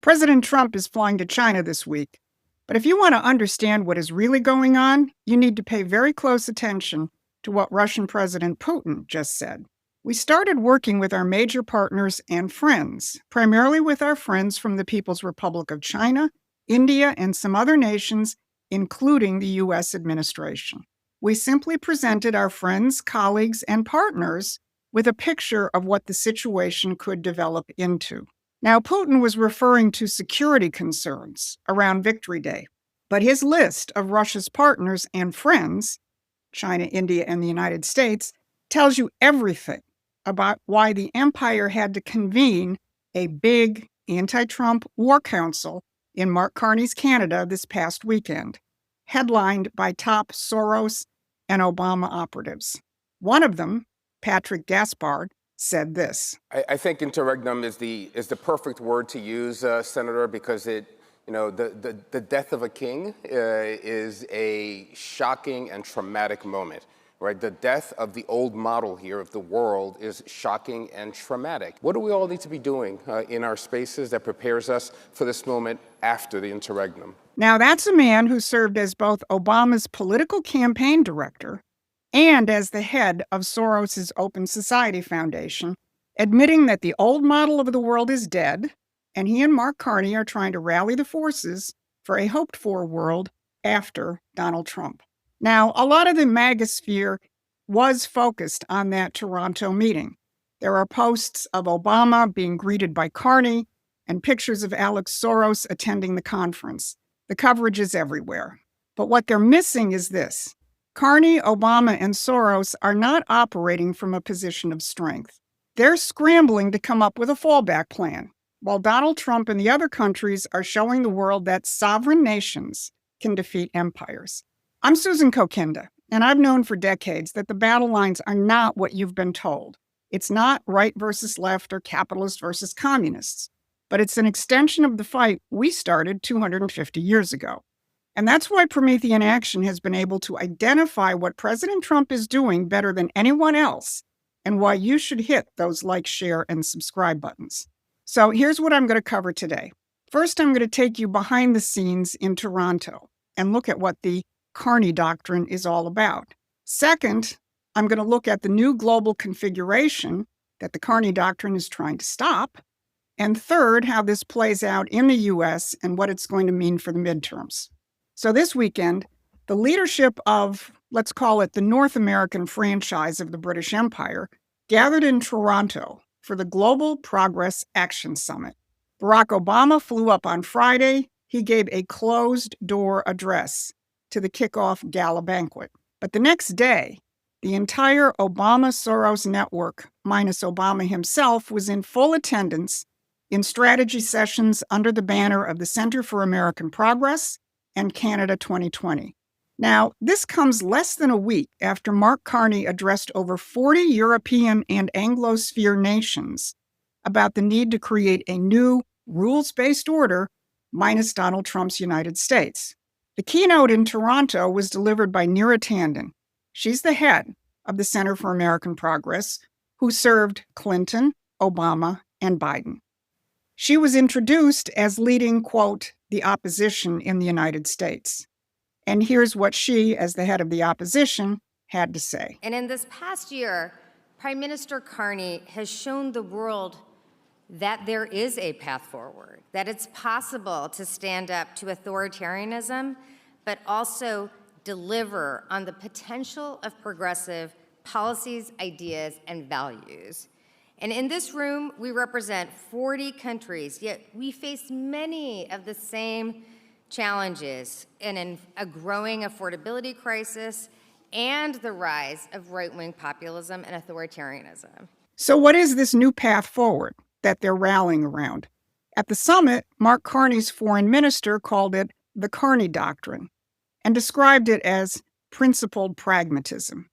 President Trump is flying to China this week. But if you want to understand what is really going on, you need to pay very close attention to what Russian President Putin just said. We started working with our major partners and friends, primarily with our friends from the People's Republic of China, India, and some other nations, including the U.S. administration. We simply presented our friends, colleagues, and partners with a picture of what the situation could develop into. Now, Putin was referring to security concerns around Victory Day, but his list of Russia's partners and friends, China, India, and the United States, tells you everything about why the empire had to convene a big anti-Trump war council in Mark Carney's Canada this past weekend, headlined by top Soros and Obama operatives. One of them, Patrick Gaspard, said this. I think interregnum is the perfect word to use, Senator, because the death of a king is a shocking and traumatic moment, right? The death of the old model here of the world is shocking and traumatic. What do we all need to be doing in our spaces that prepares us for this moment after the interregnum? Now, that's a man who served as both Obama's political campaign director and as the head of Soros's Open Society Foundation, admitting that the old model of the world is dead, and he and Mark Carney are trying to rally the forces for a hoped-for world after Donald Trump. Now, a lot of the MAGA sphere was focused on that Toronto meeting. There are posts of Obama being greeted by Carney and pictures of Alex Soros attending the conference. The coverage is everywhere. But what they're missing is this. Carney, Obama, and Soros are not operating from a position of strength. They're scrambling to come up with a fallback plan, while Donald Trump and the other countries are showing the world that sovereign nations can defeat empires. I'm Susan Kokinda, and I've known for decades that the battle lines are not what you've been told. It's not right versus left or capitalist versus communists, but it's an extension of the fight we started 250 years ago. And that's why Promethean Action has been able to identify what President Trump is doing better than anyone else, and why you should hit those like, share, and subscribe buttons. So here's what I'm going to cover today. First, I'm going to take you behind the scenes in Toronto and look at what the Carney Doctrine is all about. Second, I'm going to look at the new global configuration that the Carney Doctrine is trying to stop. And third, how this plays out in the U.S. and what it's going to mean for the midterms. So this weekend, the leadership of, let's call it the North American franchise of the British Empire, gathered in Toronto for the Global Progress Action Summit. Barack Obama flew up on Friday. He gave a closed-door address to the kickoff gala banquet. But the next day, the entire Obama-Soros network, minus Obama himself, was in full attendance in strategy sessions under the banner of the Center for American Progress and Canada 2020. Now, this comes less than a week after Mark Carney addressed over 40 European and Anglosphere nations about the need to create a new rules-based order minus Donald Trump's United States. The keynote in Toronto was delivered by Neera Tanden. She's the head of the Center for American Progress, who served Clinton, Obama, and Biden. She was introduced as leading, quote, the opposition in the United States. And here's what she, as the head of the opposition, had to say. And in this past year, Prime Minister Carney has shown the world that there is a path forward, that it's possible to stand up to authoritarianism, but also deliver on the potential of progressive policies, ideas, and values. And in this room, we represent 40 countries, yet we face many of the same challenges in a growing affordability crisis and the rise of right-wing populism and authoritarianism. So what is this new path forward that they're rallying around? At the summit, Mark Carney's foreign minister called it the Carney Doctrine and described it as principled pragmatism.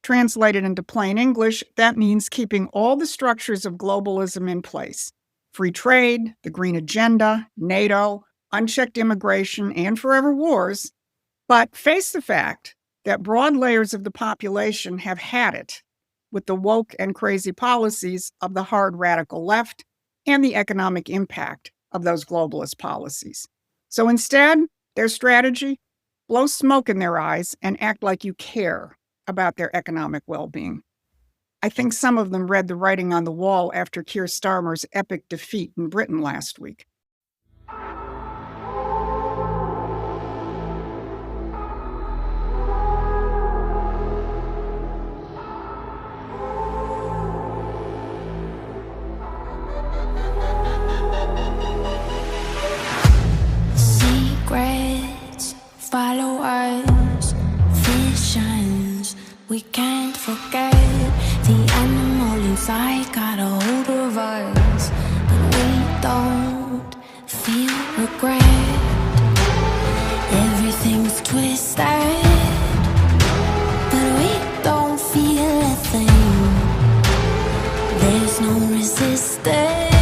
Translated into plain English, that means keeping all the structures of globalism in place. Free trade, the green agenda, NATO, unchecked immigration, and forever wars, but face the fact that broad layers of the population have had it with the woke and crazy policies of the hard radical left and the economic impact of those globalist policies. So instead, their strategy: blow smoke in their eyes and act like you care about their economic well-being. I think some of them read the writing on the wall after Keir Starmer's epic defeat in Britain last week. Secrets follow us, visions we can't forget. The animal inside got a hold of us, but we don't feel regret. Everything's twisted, but we don't feel a thing. There's no resistance.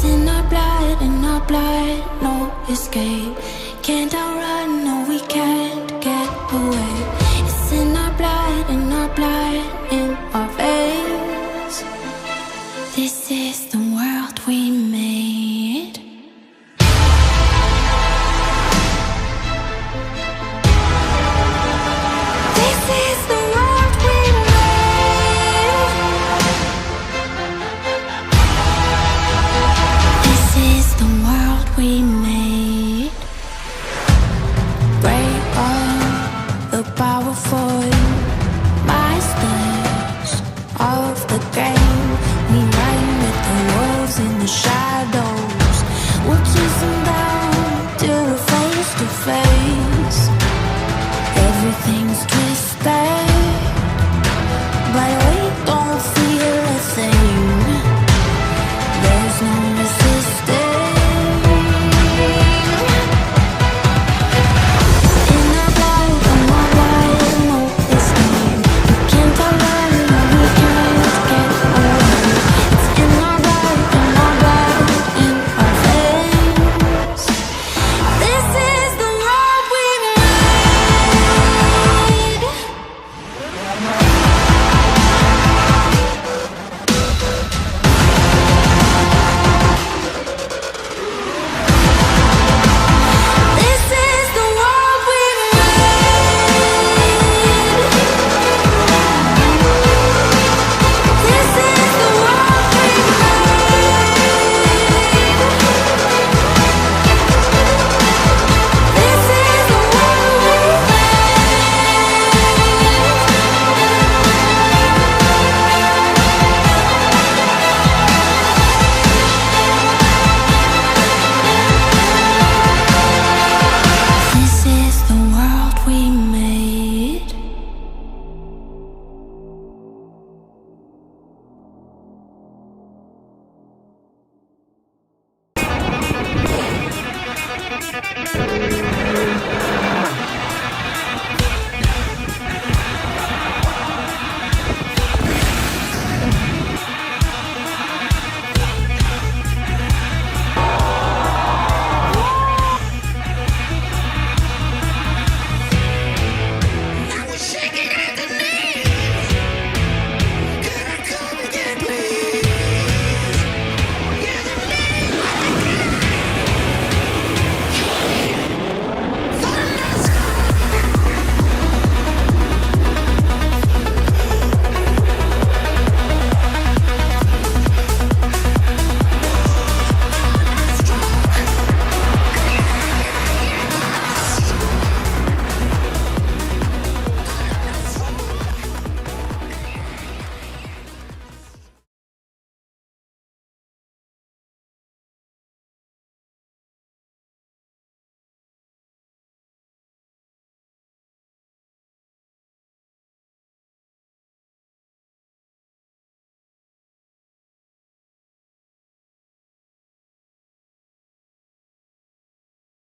In our blood, no escape. Can't outrun, no, we can't get away. It's in our blood, in our veins. This is the world we made. This is the world we made. This is the world we made.